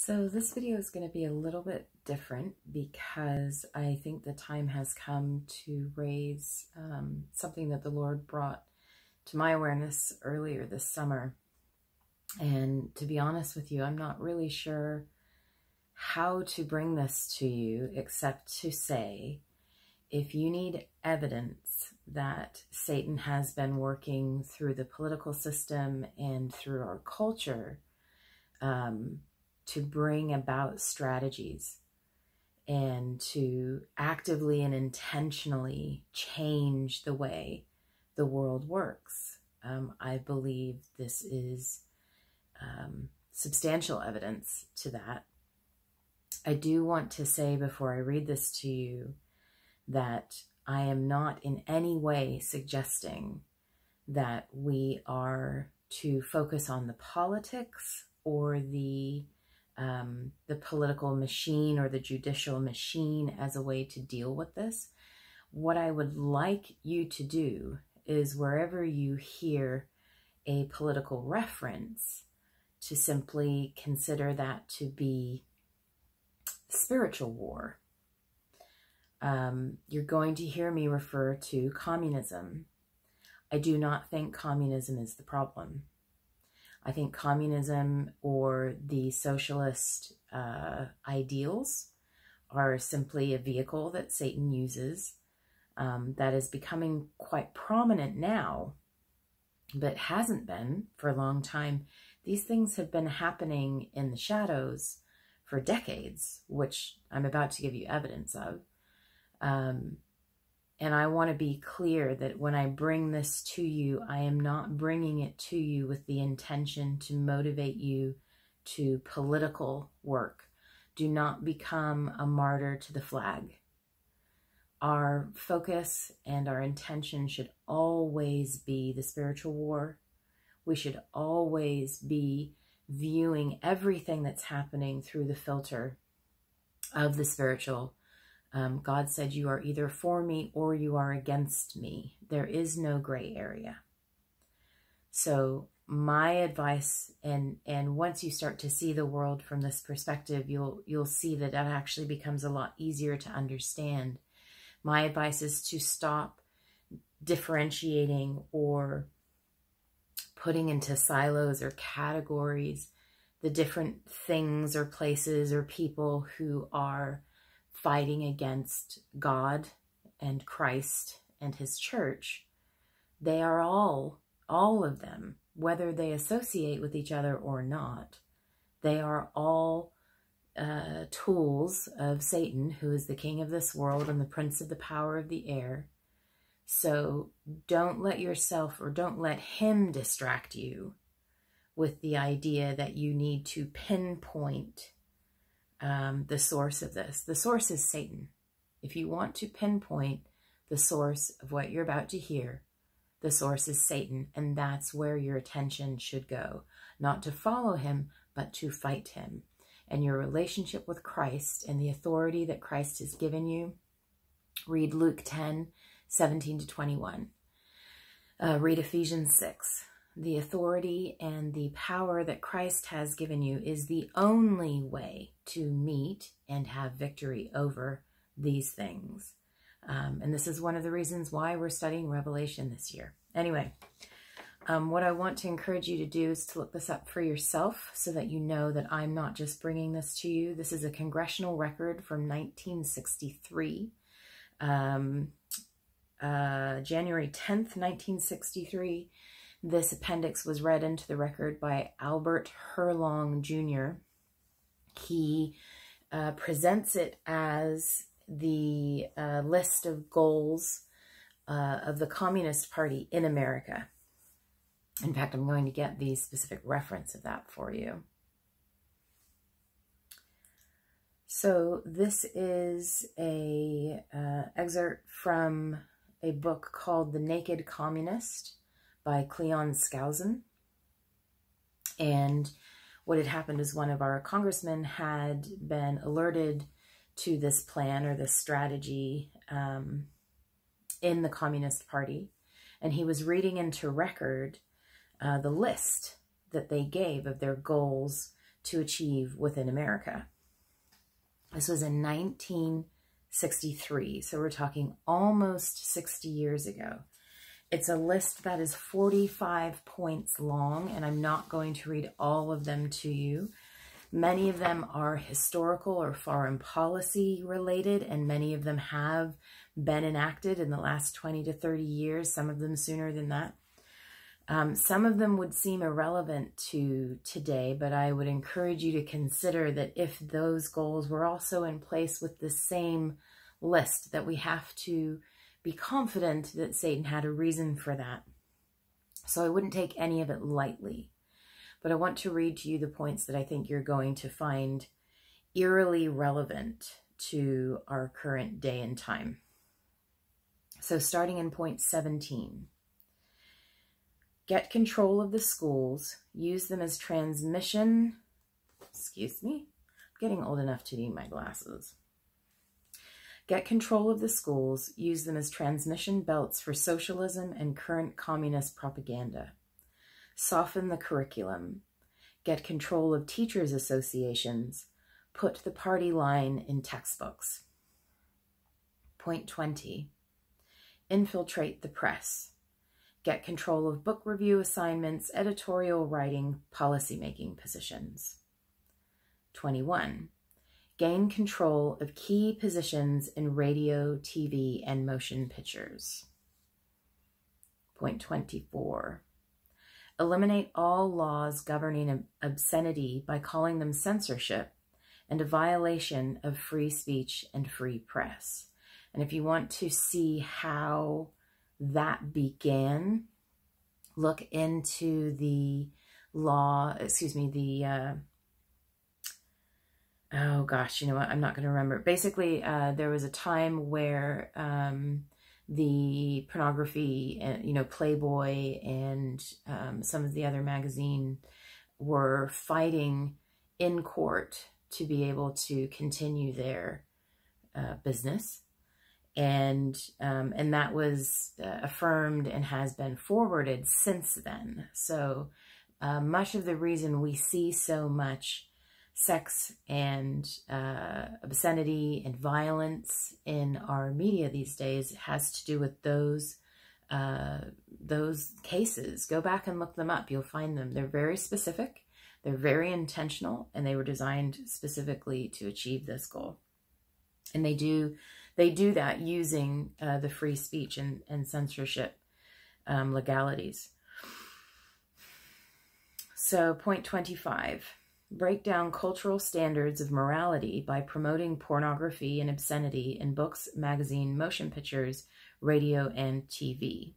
So this video is going to be a little bit different because I think the time has come to raise something that the Lord brought to my awareness earlier this summer. And to be honest with you, I'm not really sure how to bring this to you, except to say, if you need evidence that Satan has been working through the political system and through our culture, to bring about strategies and to actively and intentionally change the way the world works. I believe this is substantial evidence to that. I do want to say before I read this to you that I am not in any way suggesting that we are to focus on the politics or the political machine or the judicial machine as a way to deal with this. What I would like you to do is, wherever you hear a political reference, to simply consider that to be spiritual war. You're going to hear me refer to communism. I do not think communism is the problem. I think communism or the socialist ideals are simply a vehicle that Satan uses that is becoming quite prominent now, but hasn't been for a long time. These things have been happening in the shadows for decades, which I'm about to give you evidence of. And I want to be clear that when I bring this to you, I am not bringing it to you with the intention to motivate you to political work. Do not become a martyr to the flag. Our focus and our intention should always be the spiritual war. We should always be viewing everything that's happening through the filter of the spiritual. God said, you are either for me or you are against me. There is no gray area. So my advice, and once you start to see the world from this perspective, you'll see that that actually becomes a lot easier to understand. My advice is to stop differentiating or putting into silos or categories the different things or places or people who are fighting against God and Christ and his church. They are all of them, whether they associate with each other or not, they are all tools of Satan, who is the king of this world and the prince of the power of the air. So don't let yourself, or don't let him distract you with the idea that you need to pinpoint the source of this. The source is Satan. If you want to pinpoint the source of what you're about to hear, the source is Satan, and that's where your attention should go. Not to follow him, but to fight him. And your relationship with Christ and the authority that Christ has given you. Read Luke 10:17-21. Read Ephesians 6. The authority and the power that Christ has given you is the only way to meet and have victory over these things. And this is one of the reasons why we're studying Revelation this year. Anyway, what I want to encourage you to do is to look this up for yourself so that you know that I'm not just bringing this to you. This is a congressional record from 1963. January 10th, 1963. This appendix was read into the record by Albert Herlong Jr. He presents it as the list of goals of the Communist Party in America. In fact, I'm going to get the specific reference of that for you. So this is a excerpt from a book called The Naked Communist by Cleon Skousen. And what had happened is one of our congressmen had been alerted to this plan or this strategy in the Communist Party. And he was reading into record the list that they gave of their goals to achieve within America. This was in 1963, so we're talking almost 60 years ago. It's a list that is 45 points long, and I'm not going to read all of them to you. Many of them are historical or foreign policy related, and many of them have been enacted in the last 20 to 30 years, some of them sooner than that. Some of them would seem irrelevant to today, but I would encourage you to consider that if those goals were also in place with the same list, that we have to be confident that Satan had a reason for that. So I wouldn't take any of it lightly. But I want to read to you the points that I think you're going to find eerily relevant to our current day and time. So starting in point 17. Get control of the schools, use them as transmission, excuse me, I'm getting old enough to need my glasses. Get control of the schools, use them as transmission belts for socialism and current communist propaganda. Soften the curriculum. Get control of teachers' associations. Put the party line in textbooks. Point 20. Infiltrate the press. Get control of book review assignments, editorial writing, policymaking positions. 21. Gain control of key positions in radio, TV, and motion pictures. Point 24. Eliminate all laws governing obscenity by calling them censorship and a violation of free speech and free press. And if you want to see how that began, look into the law, oh gosh, you know what, I'm not going to remember. Basically, there was a time where the pornography, Playboy and some of the other magazine were fighting in court to be able to continue their business. And that was affirmed and has been forwarded since then. So much of the reason we see so much sex and obscenity and violence in our media these days has to do with those cases. Go back and look them up. You'll find them. They're very specific. They're very intentional, and they were designed specifically to achieve this goal. And they do that using the free speech and censorship legalities. So point 25. Break down cultural standards of morality by promoting pornography and obscenity in books, magazine, motion pictures, radio, and TV.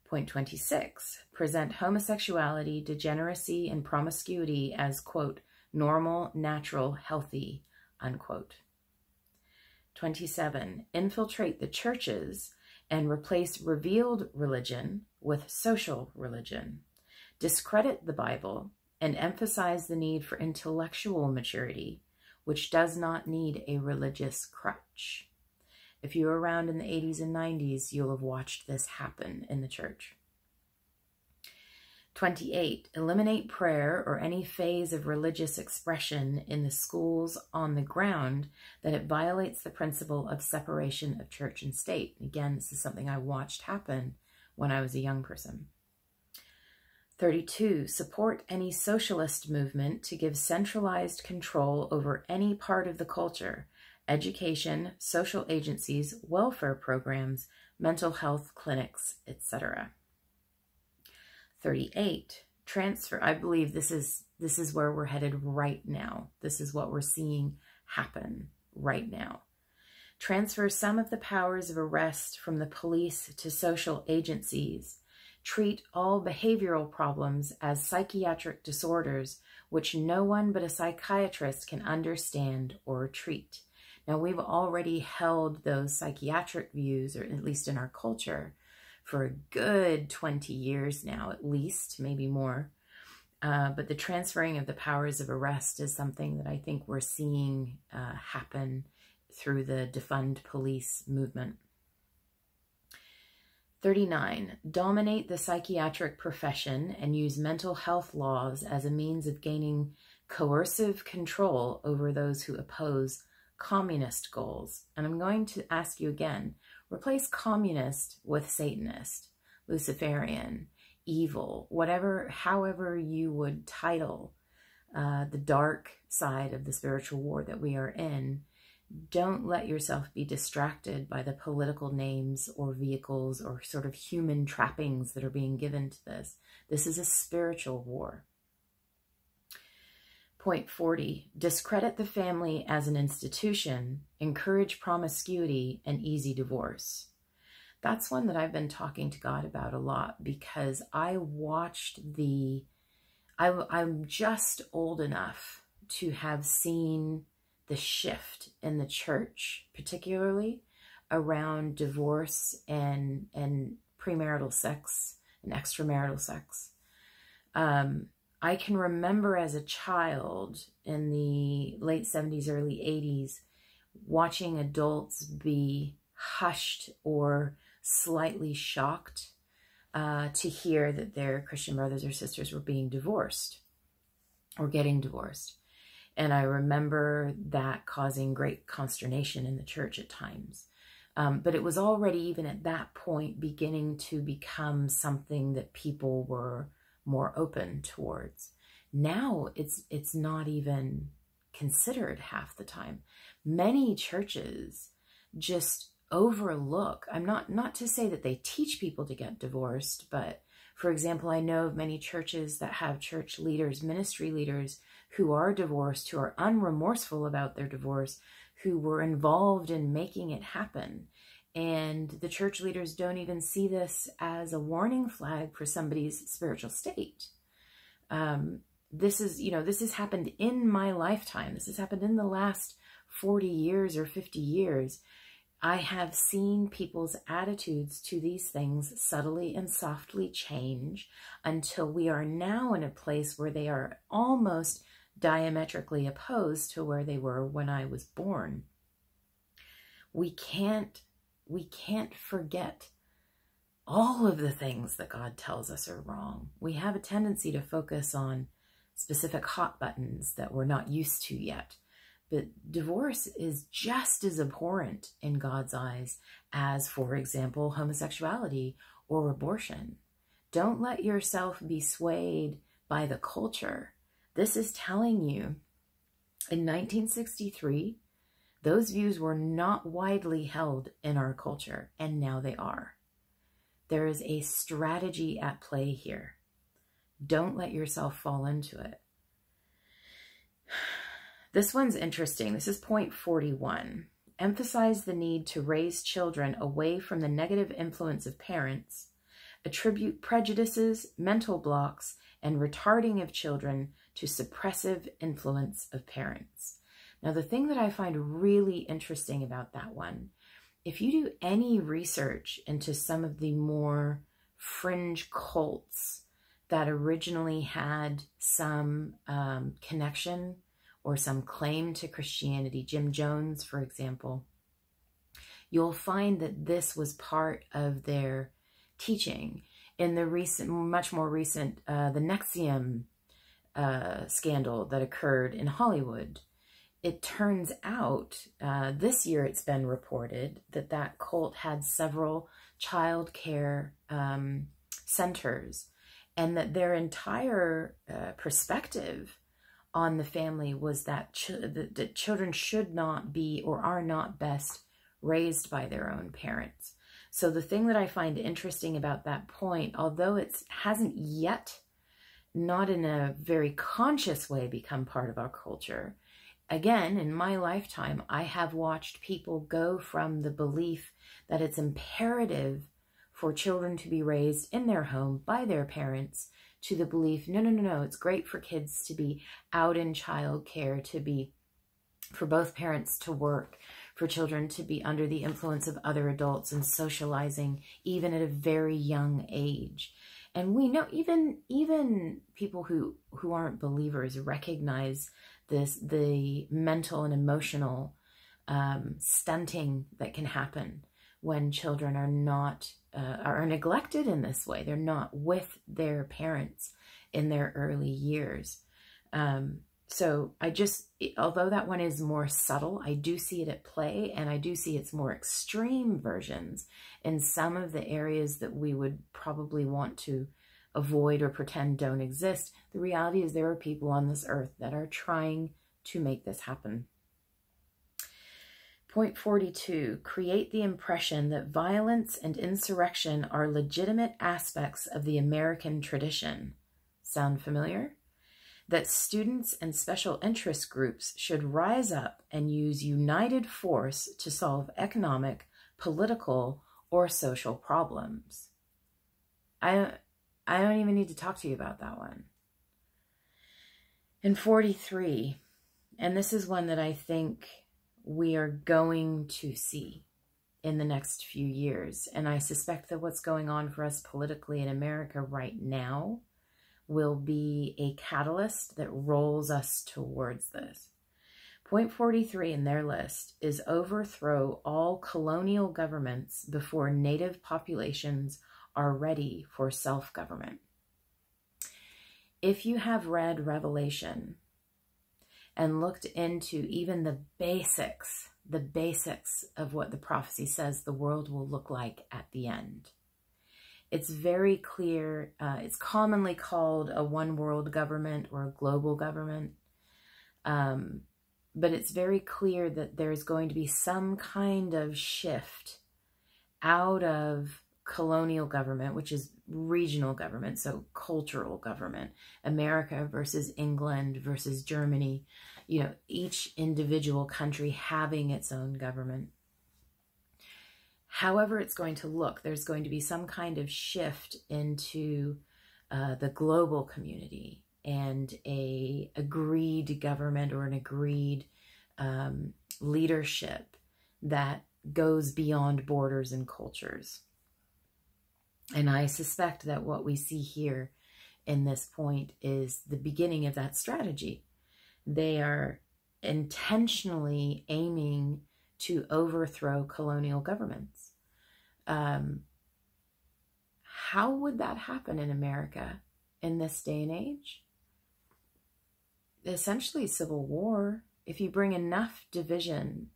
Point 26. Present homosexuality, degeneracy, and promiscuity as, quote, normal, natural, healthy, unquote. 27. Infiltrate the churches and replace revealed religion with social religion. Discredit the Bible and emphasize the need for intellectual maturity, which does not need a religious crutch. If you were around in the 80s and 90s, you'll have watched this happen in the church. 28. Eliminate prayer or any phase of religious expression in the schools on the ground that it violates the principle of separation of church and state. Again, this is something I watched happen when I was a young person. 32. Support any socialist movement to give centralized control over any part of the culture, education, social agencies, welfare programs, mental health clinics, etc. 38. Transfer. I believe this is where we're headed right now. This is what we're seeing happen right now. Transfer some of the powers of arrest from the police to social agencies. Treat all behavioral problems as psychiatric disorders, which no one but a psychiatrist can understand or treat. Now, we've already held those psychiatric views, or at least in our culture, for a good 20 years now, at least, maybe more. But the transferring of the powers of arrest is something that I think we're seeing happen through the defund police movement. 39. Dominate the psychiatric profession and use mental health laws as a means of gaining coercive control over those who oppose communist goals. And I'm going to ask you again, replace communist with Satanist, Luciferian, evil, whatever, however you would title the dark side of the spiritual war that we are in. Don't let yourself be distracted by the political names or vehicles or sort of human trappings that are being given to this. This is a spiritual war. Point 40, discredit the family as an institution, encourage promiscuity and easy divorce. That's one that I've been talking to God about a lot, because I watched I'm just old enough to have seen the shift in the church, particularly around divorce and premarital sex and extramarital sex. I can remember as a child in the late 70s, early 80s, watching adults be hushed or slightly shocked to hear that their Christian brothers or sisters were being divorced or getting divorced. And I remember that causing great consternation in the church at times. But it was already, even at that point, beginning to become something that people were more open towards. Now it's not even considered half the time. Many churches just overlook. I'm not to say that they teach people to get divorced, but for example, I know of many churches that have church leaders, ministry leaders who are divorced, who are unremorseful about their divorce, who were involved in making it happen. And the church leaders don't even see this as a warning flag for somebody's spiritual state. This has happened in my lifetime. This has happened in the last 40 years or 50 years. I have seen people's attitudes to these things subtly and softly change until we are now in a place where they are almost diametrically opposed to where they were when I was born. We can't forget all of the things that God tells us are wrong. We have a tendency to focus on specific hot buttons that we're not used to yet. But divorce is just as abhorrent in God's eyes as, for example, homosexuality or abortion. Don't let yourself be swayed by the culture. This is telling you, in 1963, those views were not widely held in our culture, and now they are. There is a strategy at play here. Don't let yourself fall into it. This one's interesting. This is point 41. Emphasize the need to raise children away from the negative influence of parents, attribute prejudices, mental blocks, and retarding of children to suppressive influence of parents. Now, the thing that I find really interesting about that one, if you do any research into some of the more fringe cults that originally had some connection or some claim to Christianity, Jim Jones, for example, you'll find that this was part of their teaching. In the recent, much more recent, the NXIVM scandal that occurred in Hollywood, it turns out, this year it's been reported that that cult had several child care centers, and that their entire perspective on the family was that children should not be or are not best raised by their own parents. So the thing that I find interesting about that point, although it hasn't yet, not in a very conscious way, become part of our culture, again, in my lifetime, I have watched people go from the belief that it's imperative for children to be raised in their home by their parents to the belief, no, it's great for kids to be out in childcare, for both parents to work, for children to be under the influence of other adults and socializing even at a very young age. And we know even people who aren't believers recognize this, the mental and emotional stunting that can happen when children are neglected in this way. They're not with their parents in their early years. So although that one is more subtle, I do see it at play, and I do see its more extreme versions in some of the areas that we would probably want to avoid or pretend don't exist. The reality is there are people on this earth that are trying to make this happen. Point 42, create the impression that violence and insurrection are legitimate aspects of the American tradition. Sound familiar? That students and special interest groups should rise up and use united force to solve economic, political, or social problems. I don't even need to talk to you about that one. And 43, and this is one that I think we are going to see in the next few years. And I suspect that what's going on for us politically in America right now will be a catalyst that rolls us towards this. Point 43 in their list is overthrow all colonial governments before native populations are ready for self-government. If you have read Revelation and looked into even the basics of what the prophecy says the world will look like at the end, it's very clear. It's commonly called a one world government or a global government. But it's very clear that there's going to be some kind of shift out of colonial government, which is regional government, so cultural government, America versus England versus Germany, each individual country having its own government. However it's going to look, there's going to be some kind of shift into the global community and a agreed government or an agreed leadership that goes beyond borders and cultures. And I suspect that what we see here in this point is the beginning of that strategy. They are intentionally aiming to overthrow colonial governments. How would that happen in America in this day and age? Essentially civil war. If you bring enough division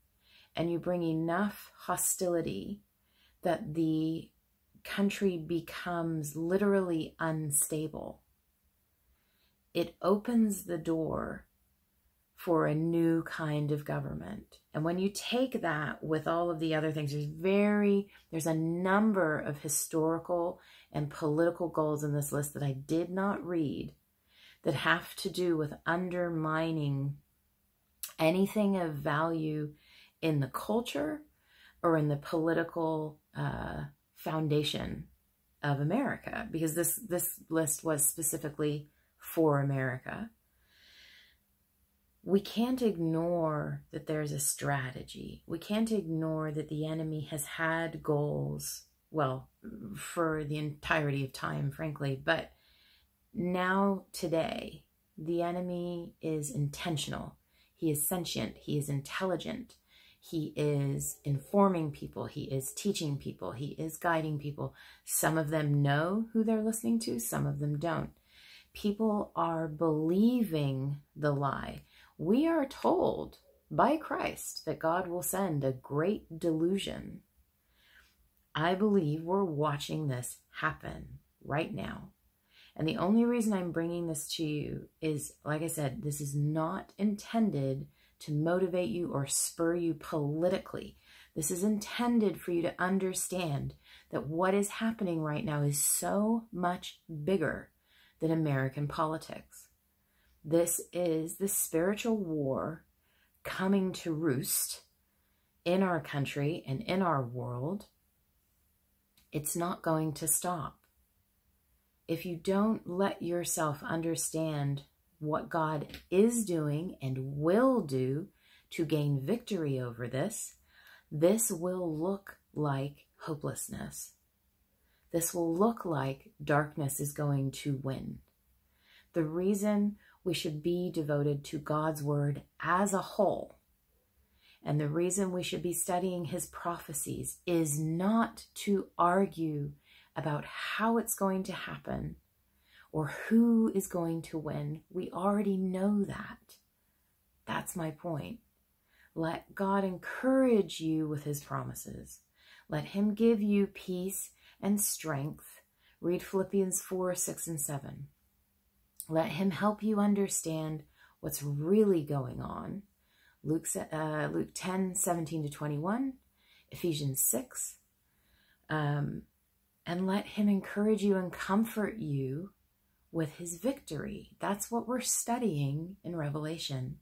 and you bring enough hostility that the country becomes literally unstable, it opens the door for a new kind of government. And when you take that with all of the other things, there's a number of historical and political goals in this list that I did not read that have to do with undermining anything of value in the culture or in the political foundation of America, because this list was specifically for America. We can't ignore that there's a strategy. We can't ignore that the enemy has had goals, well, for the entirety of time, frankly, but now, today, the enemy is intentional. He is sentient. He is intelligent. He is informing people. He is teaching people. He is guiding people. Some of them know who they're listening to. Some of them don't. People are believing the lie. We are told by Christ that God will send a great delusion. I believe we're watching this happen right now. And the only reason I'm bringing this to you is, like I said, this is not intended to motivate you or spur you politically. This is intended for you to understand that what is happening right now is so much bigger than American politics. This is the spiritual war coming to roost in our country and in our world. It's not going to stop. If you don't let yourself understand what God is doing and will do to gain victory over this, this will look like hopelessness. This will look like darkness is going to win. The reason we should be devoted to God's word as a whole, and the reason we should be studying his prophecies, is not to argue about how it's going to happen or who is going to win. We already know that. That's my point. Let God encourage you with his promises. Let him give you peace and strength. Read Philippians 4, 6, and 7. Let him help you understand what's really going on. Luke 10, 17 to 21, Ephesians 6. And let him encourage you and comfort you with his victory. That's what we're studying in Revelation.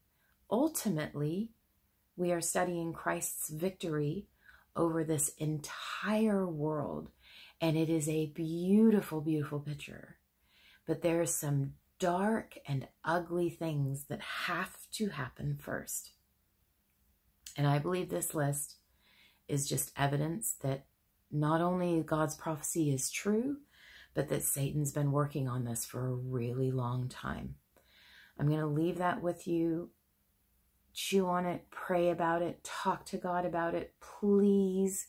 Ultimately, we are studying Christ's victory over this entire world. And it is a beautiful, beautiful picture. But there's some dark and ugly things that have to happen first. And I believe this list is just evidence that not only God's prophecy is true, but that Satan's been working on this for a really long time. I'm going to leave that with you. Chew on it, pray about it, talk to God about it. Please,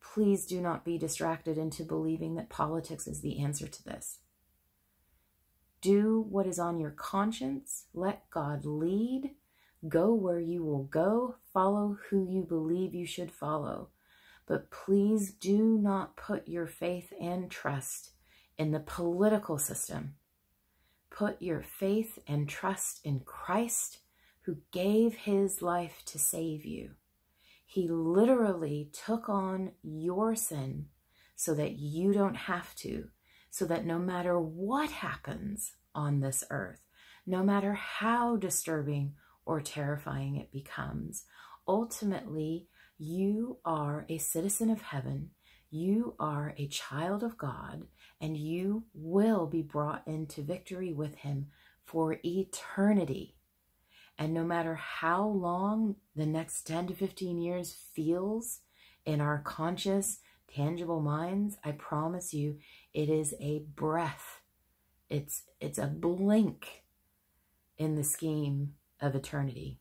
please do not be distracted into believing that politics is the answer to this. Do what is on your conscience. Let God lead. Go where you will go. Follow who you believe you should follow. But please do not put your faith and trust in the political system. Put your faith and trust in Christ, who gave his life to save you. He literally took on your sin so that you don't have to, so that no matter what happens on this earth, no matter how disturbing or terrifying it becomes, ultimately, you are a citizen of heaven, you are a child of God, and you will be brought into victory with him for eternity. And no matter how long the next 10 to 15 years feels in our conscious, tangible minds, I promise you, it is a breath. It's a blink in the scheme of eternity.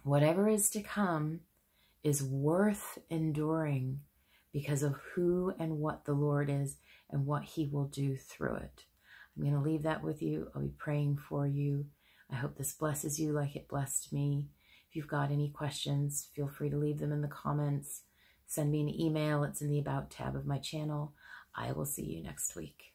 Whatever is to come is worth enduring because of who and what the Lord is and what he will do through it. I'm going to leave that with you. I'll be praying for you. I hope this blesses you like it blessed me. If you've got any questions, feel free to leave them in the comments. Send me an email. It's in the About tab of my channel. I will see you next week.